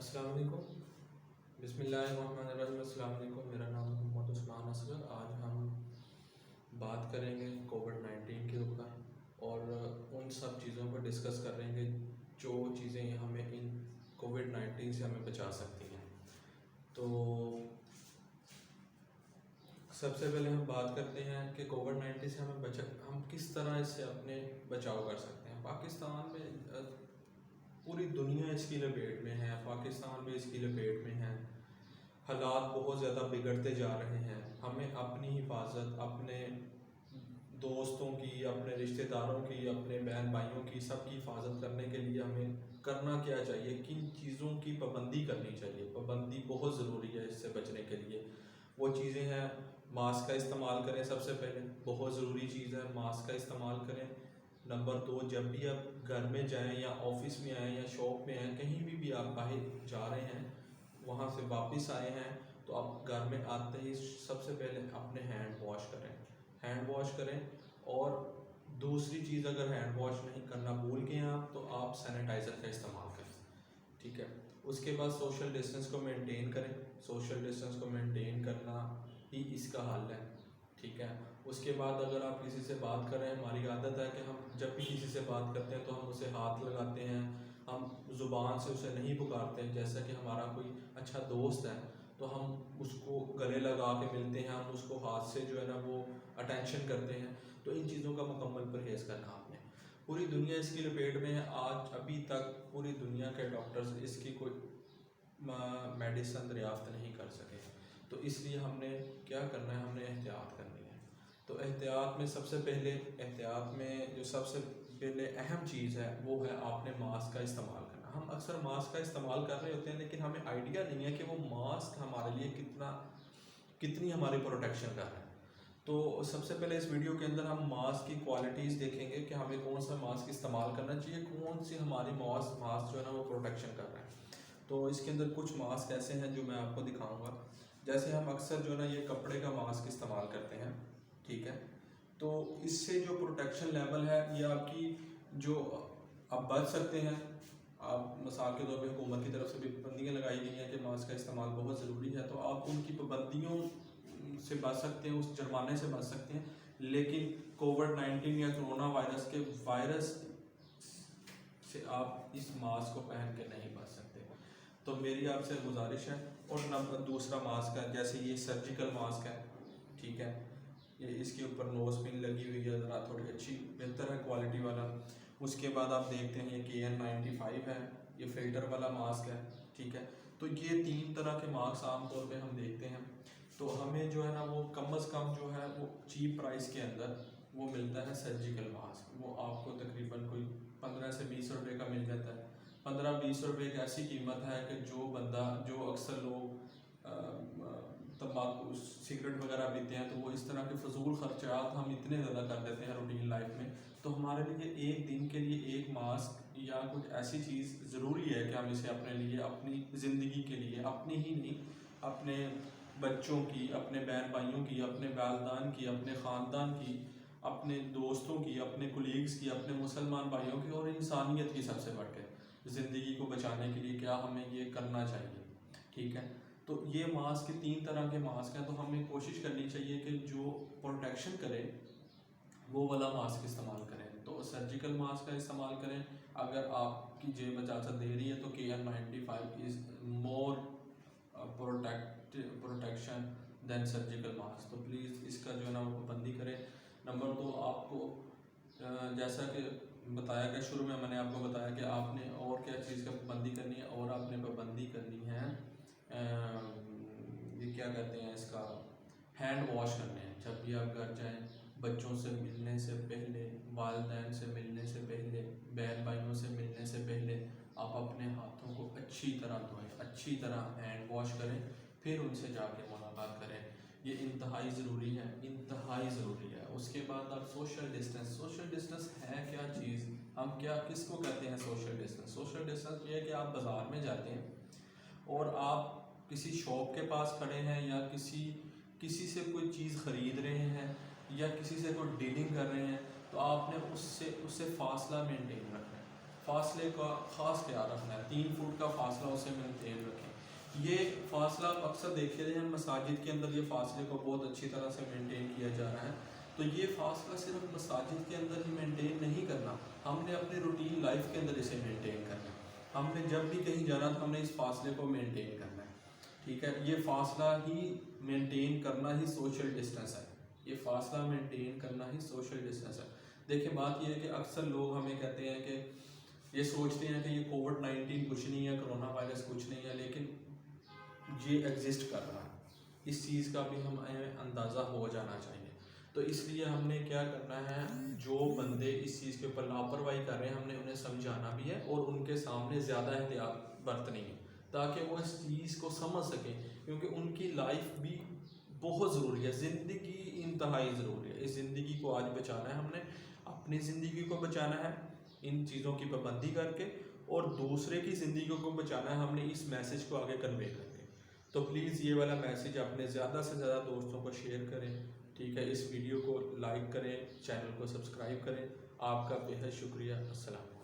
अस्सलाम वालेकुम। बिस्मिल्लाहिर्रहमानिर्रहीम। अस्सलाम वालेकुम। मेरा नाम मोहम्मद उस्मान असगर। आज हम बात करेंगे कोविड-19 के ऊपर और उन सब चीज़ों पर डिस्कस करेंगे जो चीज़ें हमें इन कोविड-19 से हमें बचा सकती हैं। तो सबसे पहले हम बात करते हैं कि कोविड-19 से हम किस तरह इससे अपने बचाव कर सकते हैं। पाकिस्तान में पूरी दुनिया इसकी लपेट में है, पाकिस्तान भी इसकी लपेट में है। हालात बहुत ज़्यादा बिगड़ते जा रहे हैं। हमें अपनी हिफाजत, अपने दोस्तों की, अपने रिश्तेदारों की, अपने बहन भाइयों की, सबकी हिफाजत करने के लिए हमें करना क्या चाहिए, किन चीज़ों की पाबंदी करनी चाहिए। पाबंदी बहुत ज़रूरी है इससे बचने के लिए। वो चीज़ें हैं, मास्क का इस्तेमाल करें। सबसे पहले बहुत ज़रूरी चीज़ है, मास्क का इस्तेमाल करें। नंबर 2, जब भी आप घर में जाएं या ऑफिस में आएँ या शॉप में आएँ, कहीं भी आप बाहर जा रहे हैं, वहाँ से वापस आए हैं, तो आप घर में आते ही सबसे पहले अपने हैंड वॉश करें। हैंड वॉश करें। और दूसरी चीज़, अगर हैंड वॉश नहीं करना भूल गए आप, तो आप सैनिटाइज़र का इस्तेमाल करें। ठीक है। उसके बाद सोशल डिस्टेंस को मेंटेन करें। सोशल डिस्टेंस को मेंटेन करना ही इसका हल है। ठीक है। उसके बाद अगर आप किसी से बात कर रहे हैं, हमारी आदत है कि हम जब भी किसी से बात करते हैं तो हम उसे हाथ लगाते हैं, हम ज़ुबान से उसे नहीं पुकारते हैं। जैसा कि हमारा कोई अच्छा दोस्त है तो हम उसको गले लगा के मिलते हैं, हम उसको हाथ से जो है ना वो अटेंशन करते हैं। तो इन चीज़ों का मुकम्मल परहेज़ करना आपने। पूरी दुनिया इसकी लपेट में है। आज अभी तक पूरी दुनिया के डॉक्टर्स इसकी कोई मेडिसन दरियाफ्त नहीं कर सके। तो इसलिए हमने क्या करना है, हमने एहतियात करनी है। तो एहतियात में सबसे पहले, एहतियात में जो सबसे पहले अहम चीज़ है वो है आपने मास्क का इस्तेमाल करना। हम अक्सर मास्क का इस्तेमाल कर रहे होते हैं, लेकिन हमें आइडिया नहीं है कि वो मास्क हमारे लिए कितनी हमारी प्रोटेक्शन कर रहा है। तो सबसे पहले इस वीडियो के अंदर हम मास्क की क्वालिटीज़ देखेंगे कि हमें कौन सा मास्क इस्तेमाल करना चाहिए, कौन सी हमारी मास्क जो है ना वो प्रोटेक्शन कर रहा है। तो इसके अंदर कुछ मास्क ऐसे हैं जो मैं आपको दिखाऊंगा। जैसे हम अक्सर जो है ना ये कपड़े का मास्क इस्तेमाल करते हैं। ठीक है। तो इससे जो प्रोटेक्शन लेवल है ये आपकी जो आप बच सकते हैं। आप मिसाल के तौर पे हुकूमत की तरफ से भी पाबंदियाँ लगाई गई हैं कि मास्क का इस्तेमाल बहुत ज़रूरी है, तो आप उनकी पाबंदियों से बच सकते हैं, उस जुर्माने से बच सकते हैं। लेकिन कोविड-19 या कोरोना वायरस के वायरस से आप इस मास्क को पहन के नहीं बच सकते। तो मेरी आपसे गुजारिश है। और नंबर दूसरा मास्क है, जैसे ये सर्जिकल मास्क है। ठीक है। ये इसके ऊपर नोज पिन लगी हुई है, ज़रा थोड़ी अच्छी बेहतर है क्वालिटी वाला। उसके बाद आप देखते हैं ये KN95 है, ये फ़िल्टर वाला मास्क है। ठीक है। तो ये 3 तरह के मास्क आमतौर पे हम देखते हैं। तो हमें जो है ना वो कम अज़ कम जो है वो चीप प्राइस के अंदर वो मिलता है सर्जिकल मास्क। वो आपको तकरीबन कोई 15 से 20 रुपये का मिल जाता है। 15-20 रुपये एक ऐसी कीमत है कि जो अक्सर लोग तम्बाकू सिगरेट वगैरह पीते हैं, तो वो इस तरह के फजूल खर्चात हम इतने ज़्यादा कर देते हैं रूटीन लाइफ में। तो हमारे लिए एक दिन के लिए एक मास्क या कुछ ऐसी चीज़ ज़रूरी है कि हम इसे अपने लिए, अपनी ज़िंदगी के लिए, अपनी ही नहीं, अपने बच्चों की, अपने बहन भाइयों की, अपने वालदान की, अपने ख़ानदान की, अपने दोस्तों की, अपने कोलीग्स की, अपने मुसलमान भाइयों की और इंसानियत की सबसे बढ़ के ज़िंदगी को बचाने के लिए क्या हमें ये करना चाहिए। ठीक है। तो ये मास्क के 3 तरह के मास्क हैं। तो हमें कोशिश करनी चाहिए कि जो प्रोटेक्शन करे वो वाला मास्क इस्तेमाल करें। तो सर्जिकल मास्क का इस्तेमाल करें। अगर आपकी जेब इजाज़त दे रही है तो KN95 is more protection than surgical mask. तो प्लीज़ इसका जो है ना वो पाबंदी करें। नंबर 2, आपको जैसा कि बताया गया शुरू में, मैंने आपको बताया कि आपने और क्या चीज़ का पाबंदी करनी है, और आपने पाबंदी करनी है ये क्या कहते हैं इसका, हैंड वॉश करने हैं। जब भी आप घर जाएं, बच्चों से मिलने से पहले, वालिदैन से मिलने से पहले, बहन भाइयों से मिलने से पहले आप अपने हाथों को अच्छी तरह धोएं, अच्छी तरह हैंड वॉश करें, फिर उनसे जाके मुलाकात करें। ये इंतहाई ज़रूरी है, इंतहाई ज़रूरी है। उसके बाद आप सोशल डिस्टेंस है क्या चीज़, हम क्या किसको कहते हैं सोशल डिस्टेंस। सोशल डिस्टेंस ये है कि आप बाज़ार में जाते हैं और आप किसी शॉप के पास खड़े हैं या किसी से कोई चीज़ ख़रीद रहे हैं या किसी से कोई डीलिंग कर रहे हैं, तो आपने उससे फासला मेंटेन रखना है। फासले का ख़ास ख्याल रखना है, 3 फुट का फासला उसे मेंटेन रखें। ये फासला अक्सर देखे हैं मसाजिद के अंदर, ये फासले को बहुत अच्छी तरह से मेंटेन किया जा रहा है। तो ये फासला सिर्फ मसाजिद के अंदर ही मेंटेन नहीं करना, हमने अपने रूटीन लाइफ के अंदर इसे मेंटेन करना है। हमने जब भी कहीं जाना तो हमने इस फासले को मेंटेन करना है, ठीक है। ये फासला ही मेंटेन करना ही सोशल डिस्टेंस है, ये फासला मेंटेन करना ही सोशल डिस्टेंस है। देखिए बात ये है कि अक्सर लोग हमें कहते हैं कि ये सोचते हैं कि ये कोविड-19 कुछ नहीं है, कोरोना वायरस कुछ नहीं है, लेकिन ये एग्जिस्ट कर रहा है, इस चीज़ का भी हमें अंदाज़ा हो जाना चाहिए। तो इसलिए हमने क्या करना है, जो बंदे इस चीज़ के ऊपर लापरवाही कर रहे हैं हमने उन्हें समझाना भी है और उनके सामने ज़्यादा एहतियात बरतनी है ताकि वो इस चीज़ को समझ सकें, क्योंकि उनकी लाइफ भी बहुत ज़रूरी है, ज़िंदगी इंतहाई ज़रूरी है। इस ज़िंदगी को आज बचाना है, हमने अपनी ज़िंदगी को बचाना है इन चीज़ों की पाबंदी करके, और दूसरे की ज़िंदगी को बचाना है हमने इस मैसेज को आगे कन्वे करके। तो प्लीज़ ये वाला मैसेज अपने ज़्यादा से ज़्यादा दोस्तों को शेयर करें, ठीक है। इस वीडियो को लाइक करें, चैनल को सब्सक्राइब करें। आपका बेहद शुक्रिया। अस्सलाम।